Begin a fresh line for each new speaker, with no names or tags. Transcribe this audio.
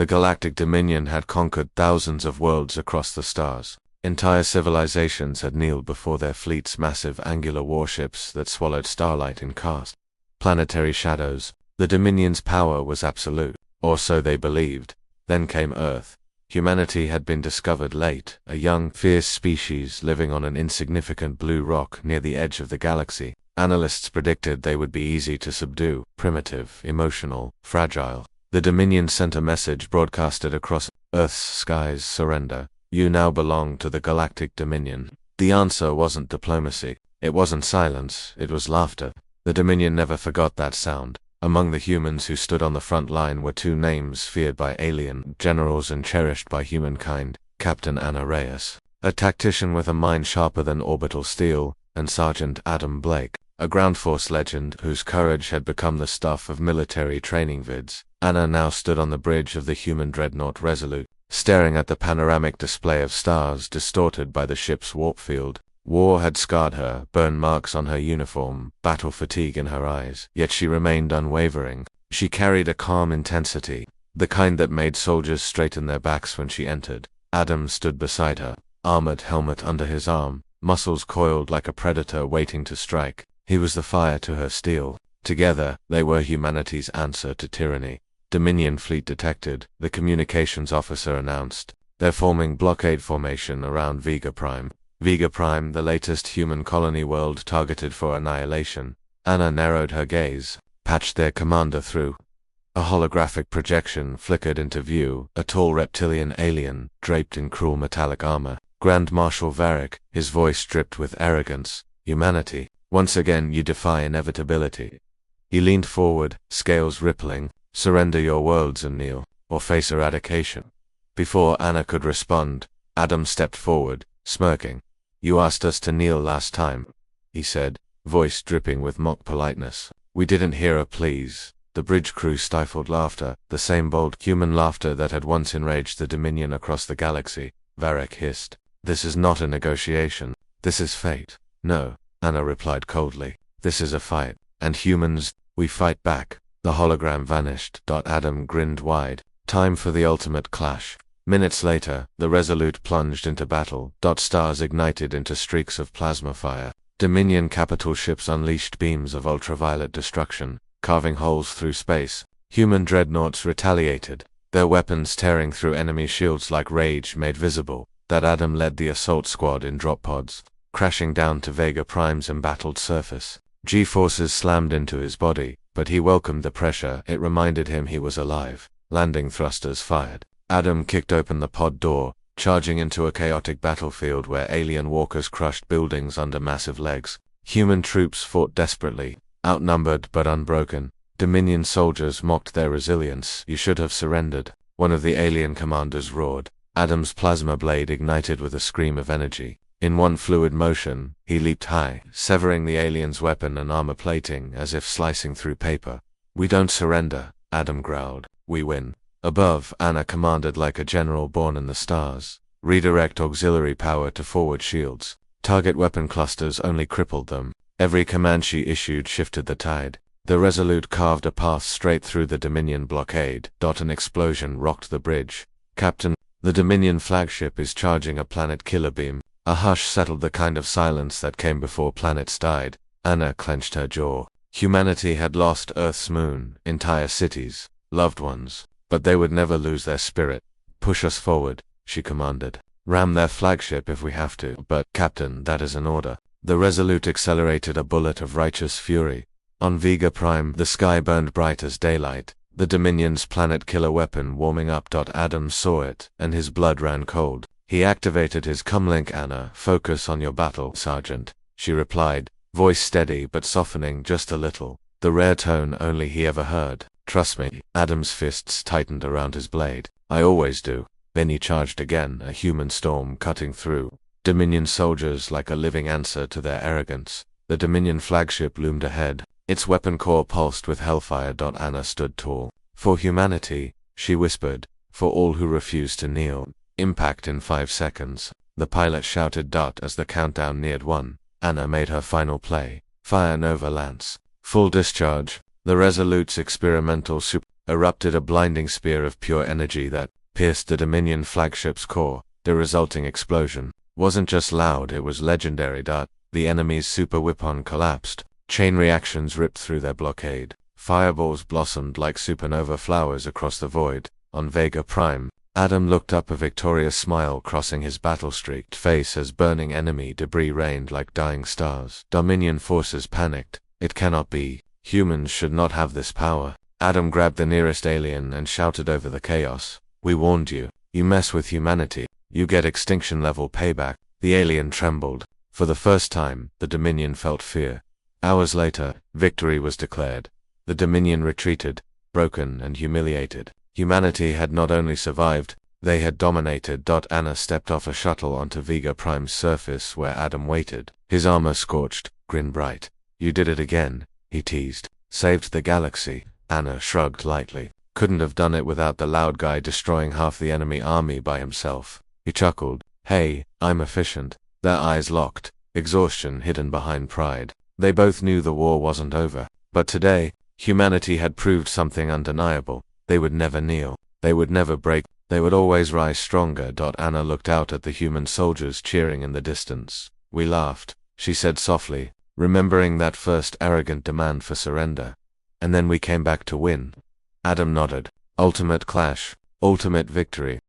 The Galactic Dominion had conquered thousands of worlds across the stars. Entire civilizations had kneeled before their fleet's massive angular warships that swallowed starlight in cast planetary shadows. The Dominion's power was absolute, or so they believed. Then came Earth. Humanity had been discovered late, a young, fierce species living on an insignificant blue rock near the edge of the galaxy. Analysts predicted they would be easy to subdue, primitive, emotional, fragile. The Dominion sent a message broadcasted across Earth's skies: surrender. You now belong to the Galactic Dominion. The answer wasn't diplomacy. It wasn't silence. It was laughter. The Dominion never forgot that sound. Among the humans who stood on the front line were two names feared by alien generals and cherished by humankind: Captain Anna Reyes, a tactician with a mind sharper than orbital steel, and Sergeant Adam Blake, a ground force legend whose courage had become the stuff of military training vids. Anna now stood on the bridge of the human dreadnought Resolute, staring at the panoramic display of stars distorted by the ship's warp field. War had scarred her, burn marks on her uniform, battle fatigue in her eyes, yet she remained unwavering. She carried a calm intensity, the kind that made soldiers straighten their backs when she entered. Adam stood beside her, armored helmet under his arm, muscles coiled like a predator waiting to strike. He was the fire to her steel. Together, they were humanity's answer to tyranny. Dominion fleet detected, the communications officer announced. They're forming blockade formation around Vega Prime. Vega Prime, the latest human colony world targeted for annihilation. Anna narrowed her gaze, patched their commander through. A holographic projection flickered into view, a tall reptilian alien, draped in cruel metallic armor. Grand Marshal Varric, his voice dripped with arrogance. Humanity, once again you defy inevitability. He leaned forward, scales rippling. Surrender your worlds and kneel, or face eradication. Before Anna could respond, Adam stepped forward, smirking. You asked us to kneel last time, he said, voice dripping with mock politeness. We didn't hear a please. The bridge crew stifled laughter, the same bold human laughter that had once enraged the Dominion across the galaxy. Varric hissed. This is not a negotiation. This is fate. No, Anna replied coldly. This is a fight. And humans, we fight back. The hologram vanished. Adam grinned wide. Time for the ultimate clash. Minutes later, the Resolute plunged into battle. Stars ignited into streaks of plasma fire. Dominion capital ships unleashed beams of ultraviolet destruction, carving holes through space. Human dreadnoughts retaliated, their weapons tearing through enemy shields like rage made visible. Adam led the assault squad in drop pods, crashing down to Vega Prime's embattled surface. G-forces slammed into his body, but he welcomed the pressure. It reminded him he was alive. Landing thrusters fired. Adam kicked open the pod door, charging into a chaotic battlefield where alien walkers crushed buildings under massive legs. Human troops fought desperately, outnumbered but unbroken. Dominion soldiers mocked their resilience. You should have surrendered, one of the alien commanders roared. Adam's plasma blade ignited with a scream of energy. In one fluid motion, he leaped high, severing the alien's weapon and armor plating as if slicing through paper. We don't surrender, Adam growled. We win. Above, Anna commanded like a general born in the stars. Redirect auxiliary power to forward shields. Target weapon clusters only crippled them. Every command she issued shifted the tide. The Resolute carved a path straight through the Dominion blockade. An explosion rocked the bridge. Captain, the Dominion flagship is charging a planet killer beam. A hush settled, the kind of silence that came before planets died. Anna clenched her jaw. Humanity had lost Earth's moon, entire cities, loved ones, but they would never lose their spirit. Push us forward, she commanded. Ram their flagship if we have to, but, Captain, that is an order. The Resolute accelerated, a bullet of righteous fury. On Vega Prime, the sky burned bright as daylight, the Dominion's planet killer weapon warming up. Adam saw it, and his blood ran cold. He activated his comlink. Anna, focus on your battle, Sergeant, she replied, voice steady but softening just a little, the rare tone only he ever heard. Trust me. Adam's fists tightened around his blade. I always do. Then he charged again, a human storm cutting through. Dominion soldiers like a living answer to their arrogance. The Dominion flagship loomed ahead, its weapon core pulsed with hellfire. Anna stood tall. For humanity, she whispered, for all who refuse to kneel. Impact in 5 seconds. The pilot shouted. As the countdown neared 1, Anna made her final play. Fire Nova Lance. Full discharge. The Resolute's experimental erupted a blinding spear of pure energy that pierced the Dominion flagship's core. The resulting explosion wasn't just loud, it was legendary. The enemy's super weapon collapsed. Chain reactions ripped through their blockade. Fireballs blossomed like supernova flowers across the void. On Vega Prime, Adam looked up, a victorious smile crossing his battle-streaked face as burning enemy debris rained like dying stars. Dominion forces panicked. It cannot be. Humans should not have this power. Adam grabbed the nearest alien and shouted over the chaos. We warned you. You mess with humanity, you get extinction-level payback. The alien trembled. For the first time, the Dominion felt fear. Hours later, victory was declared. The Dominion retreated, broken and humiliated. Humanity had not only survived, they had dominated. Anna stepped off a shuttle onto Vega Prime's surface where Adam waited. His armor scorched, grin bright. You did it again, he teased. Saved the galaxy. Anna shrugged lightly. Couldn't have done it without the loud guy destroying half the enemy army by himself. He chuckled. Hey, I'm efficient. Their eyes locked, exhaustion hidden behind pride. They both knew the war wasn't over. But today, humanity had proved something undeniable. They would never kneel. They would never break. They would always rise stronger. Anna looked out at the human soldiers cheering in the distance. We laughed, she said softly, remembering that first arrogant demand for surrender. And then we came back to win. Adam nodded. Ultimate clash. Ultimate victory.